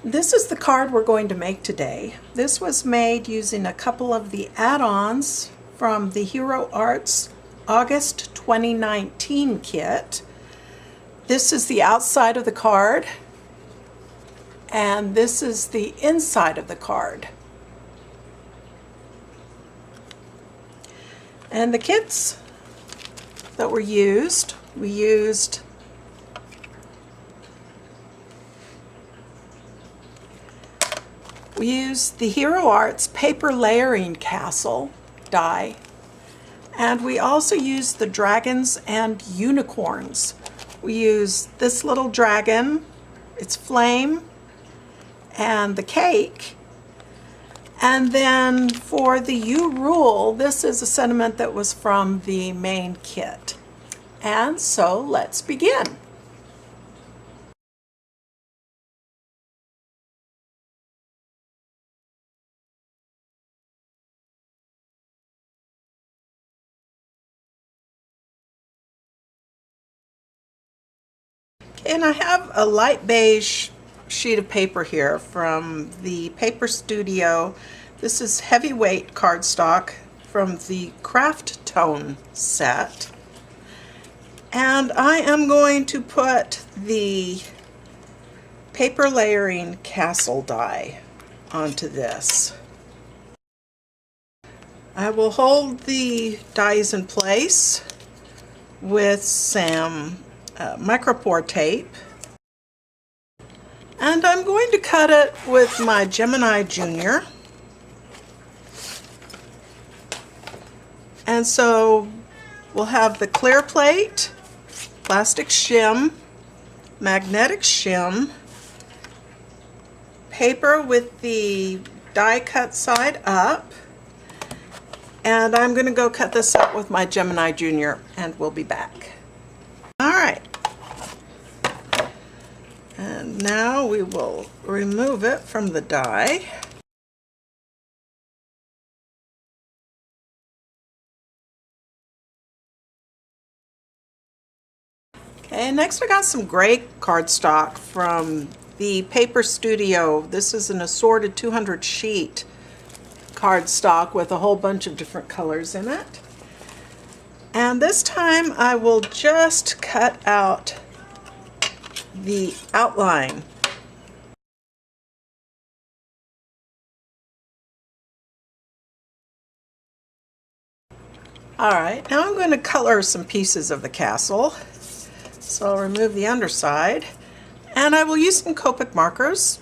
This is the card we're going to make today. This was made using a couple of the add-ons from the Hero Arts August 2019 kit. This is the outside of the card, and this is the inside of the card. And the kits that were used, we used the Hero Arts paper layering castle die, and we also used the dragons and unicorns. We used this little dragon, its flame, and the cake. And then for the You Rule, this is a sentiment that was from the main kit. And so let's begin. And I have a light beige sheet of paper here from the Paper Studio. This is heavyweight cardstock from the Craft Tone set. And I am going to put the paper layering castle die onto this. I will hold the dies in place with some micropore tape, and I'm going to cut it with my Gemini Junior. And so we'll have the clear plate, plastic shim, magnetic shim, paper with the die cut side up, and I'm going to go cut this up with my Gemini Junior, and we'll be back. Alright, and now we will remove it from the die. Okay, next I got some gray cardstock from the Paper Studio. This is an assorted 200 sheet cardstock with a whole bunch of different colors in it. And this time I will just cut out the outline. Alright, now I'm going to color some pieces of the castle. So I'll remove the underside, and I will use some Copic markers.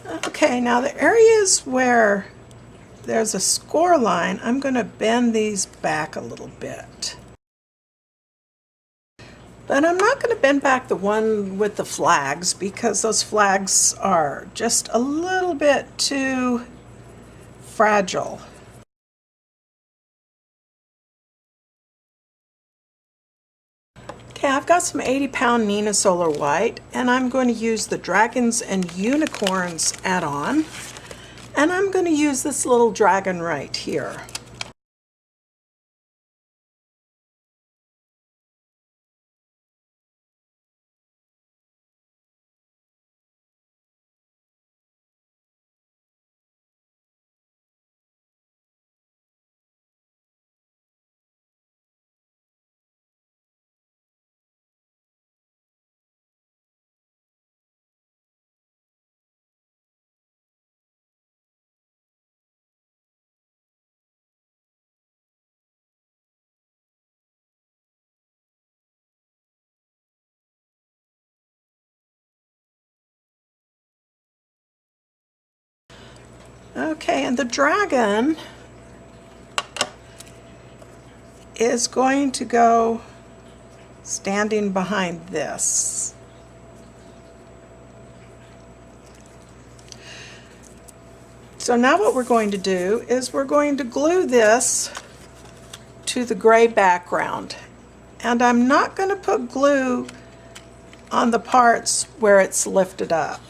Okay, now the areas where there's a score line, I'm going to bend these back a little bit. But I'm not going to bend back the one with the flags because those flags are just a little bit too fragile. Okay, I've got some 80-pound Neenah Solar White, and I'm going to use the Dragons and Unicorns add-on, and I'm going to use this little dragon right here. Okay, and the dragon is going to go standing behind this. So now what we're going to do is we're going to glue this to the gray background. And I'm not going to put glue on the parts where it's lifted up.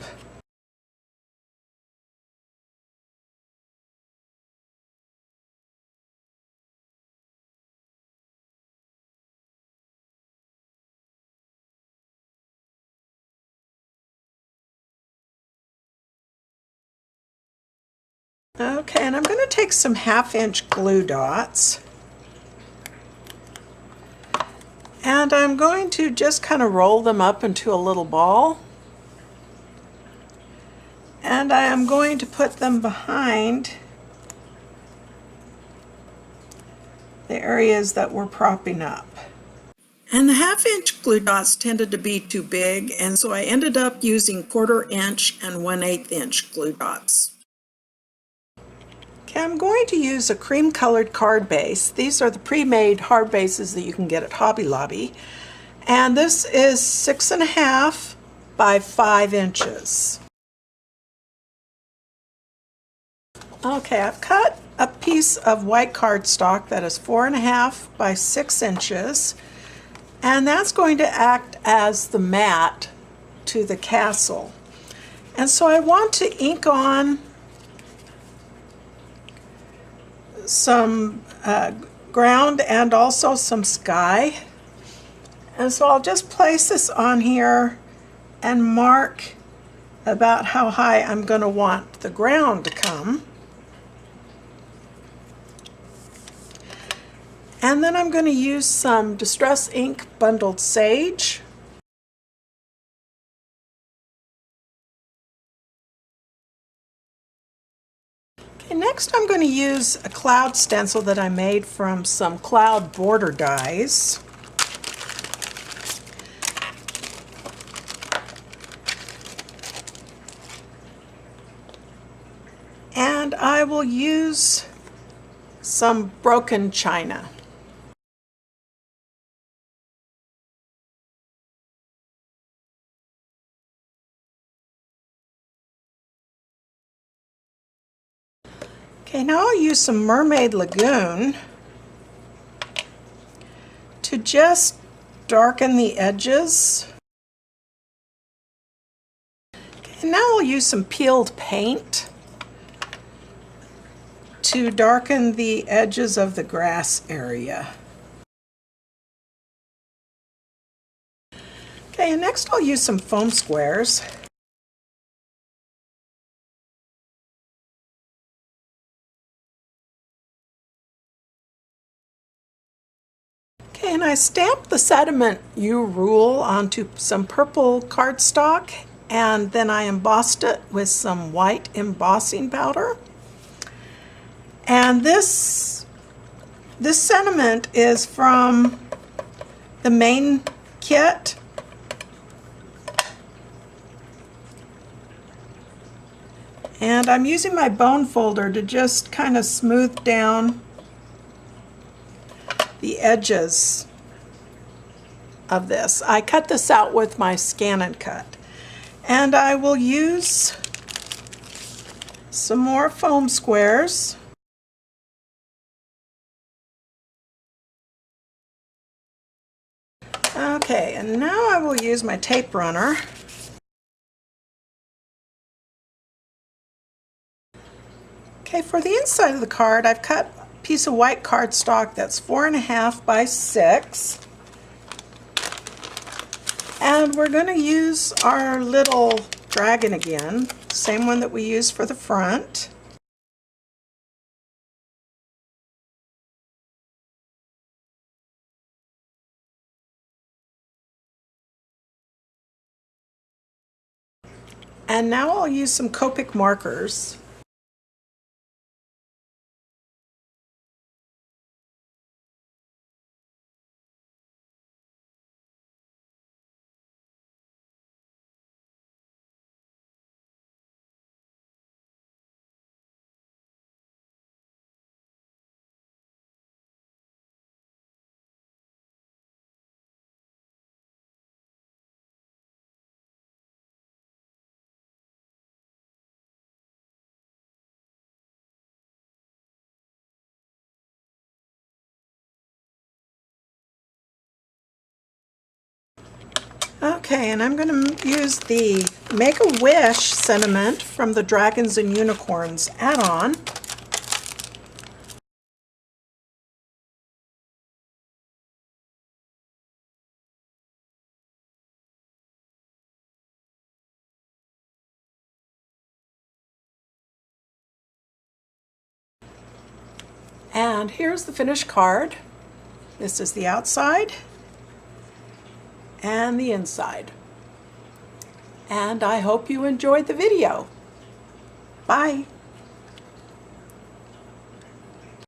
Okay, and I'm going to take some 1/2-inch glue dots, and I'm going to just kind of roll them up into a little ball, and I am going to put them behind the areas that we're propping up. And the 1/2-inch glue dots tended to be too big, and so I ended up using 1/4-inch and 1/8-inch glue dots. Okay, I'm going to use a cream-colored card base. These are the pre-made hard bases that you can get at Hobby Lobby. And this is 6.5 by 5 inches. Okay, I've cut a piece of white cardstock that is 4.5 by 6 inches. And that's going to act as the mat to the castle. And so I want to ink on some ground and also some sky. And so I'll just place this on here and mark about how high I'm going to want the ground to come. And then I'm going to use some Distress Ink Bundled Sage. Okay, next I'm going to use a cloud stencil that I made from some cloud border dies. And I will use some broken china. Okay, now I'll use some Mermaid Lagoon to just darken the edges. Okay, now I'll use some peeled paint to darken the edges of the grass area. Okay, and next I'll use some foam squares. Okay, and I stamped the sediment U rule onto some purple cardstock, and then I embossed it with some white embossing powder. And this sentiment is from the main kit. And I'm using my bone folder to just kind of smooth down the edges of this. I cut this out with my Scan and Cut. And I will use some more foam squares. Okay, and now I will use my tape runner. Okay, for the inside of the card, I've cut a piece of white cardstock that's 4.5 by 6. And we're going to use our little dragon again, same one that we used for the front. And now I'll use some Copic markers. Okay, and I'm going to use the Make-A-Wish sentiment from the Dragons and Unicorns add-on. And here's the finished card. This is the outside and the inside. And I hope you enjoyed the video. Bye.